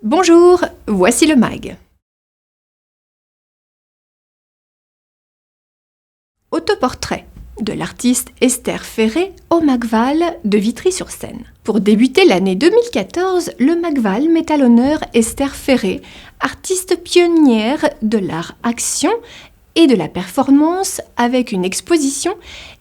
Bonjour, voici le MAG. Autoportrait de l'artiste Esther Ferré au Magval de Vitry-sur-Seine. Pour débuter l'année 2014, le Magval met à l'honneur Esther Ferré, artiste pionnière de l'art action et de la performance avec une exposition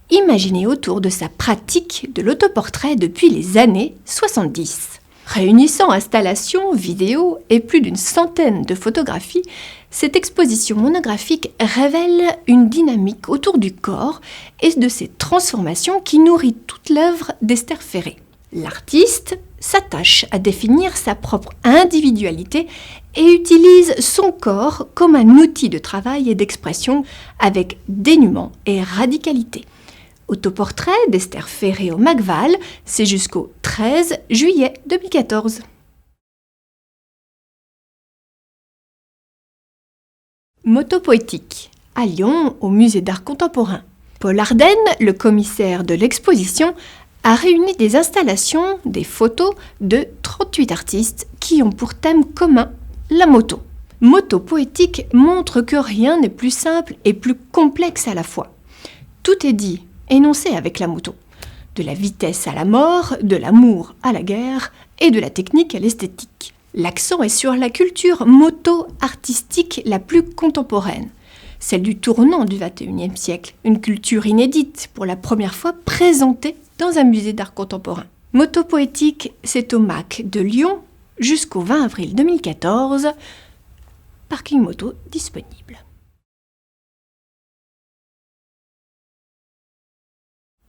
imaginée autour de sa pratique de l'autoportrait depuis les années 70. Réunissant installations, vidéos et plus d'une centaine de photographies, cette exposition monographique révèle une dynamique autour du corps et de ses transformations qui nourrit toute l'œuvre d'Esther Ferré. L'artiste s'attache à définir sa propre individualité et utilise son corps comme un outil de travail et d'expression avec dénuement et radicalité. Autoportrait d'Esther Ferré au Magval, c'est jusqu'au 13 juillet 2014. Moto poétique, à Lyon, au Musée d'art contemporain. Paul Ardenne, le commissaire de l'exposition, a réuni des installations, des photos de 38 artistes qui ont pour thème commun la moto. Moto poétique montre que rien n'est plus simple et plus complexe à la fois. Tout est dit, énoncé avec la moto. De la vitesse à la mort, de l'amour à la guerre et de la technique à l'esthétique. L'accent est sur la culture moto-artistique la plus contemporaine, celle du tournant du XXIe siècle, une culture inédite pour la première fois présentée dans un musée d'art contemporain. Moto poétique, c'est au MAC de Lyon jusqu'au 20 avril 2014, parking moto disponible.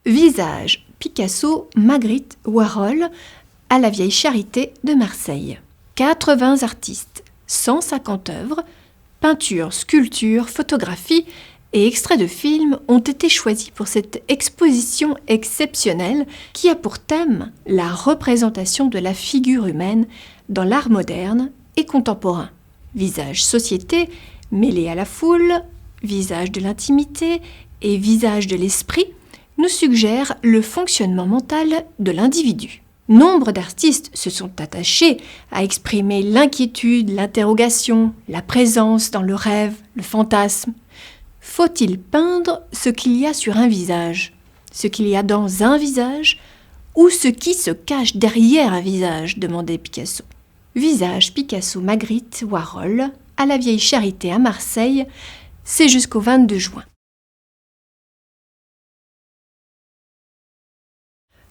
Visage, Picasso, Magritte, Warhol, à la Vieille Charité de Marseille. 80 artistes, 150 œuvres, peintures, sculptures, photographies et extraits de films ont été choisis pour cette exposition exceptionnelle qui a pour thème la représentation de la figure humaine dans l'art moderne et contemporain. Visage société, mêlé à la foule, visage de l'intimité et visage de l'esprit, nous suggère le fonctionnement mental de l'individu. Nombre d'artistes se sont attachés à exprimer l'inquiétude, l'interrogation, la présence dans le rêve, le fantasme. Faut-il peindre ce qu'il y a sur un visage, ce qu'il y a dans un visage, ou ce qui se cache derrière un visage, demandait Picasso. Visage, Picasso, Magritte, Warhol, à la Vieille Charité à Marseille, c'est jusqu'au 22 juin.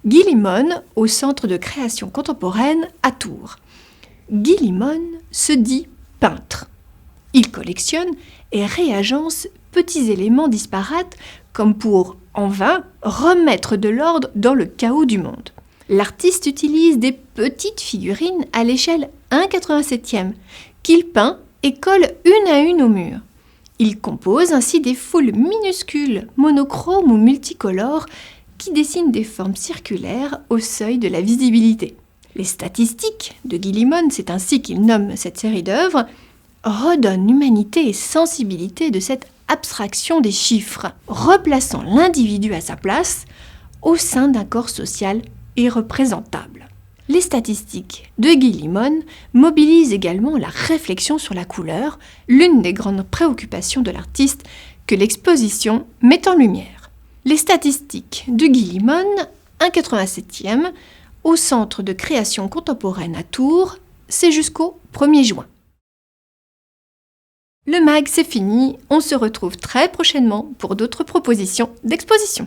Guy Limone au Centre de création contemporaine à Tours. Guy Limone se dit peintre. Il collectionne et réagence petits éléments disparates comme pour, en vain, remettre de l'ordre dans le chaos du monde. L'artiste utilise des petites figurines à l'échelle 1/87 qu'il peint et colle une à une au mur. Il compose ainsi des foules minuscules, monochromes ou multicolores qui dessinent des formes circulaires au seuil de la visibilité. Les statistiques de Guy Limone, c'est ainsi qu'il nomme cette série d'œuvres, redonnent l'humanité et sensibilité de cette abstraction des chiffres, replaçant l'individu à sa place au sein d'un corps social irreprésentable. Les statistiques de Guy Limone mobilisent également la réflexion sur la couleur, l'une des grandes préoccupations de l'artiste que l'exposition met en lumière. Les statistiques de Guy Limone, 1/87 au Centre de création contemporaine à Tours, c'est jusqu'au 1er juin. Le MAG, c'est fini, on se retrouve très prochainement pour d'autres propositions d'exposition.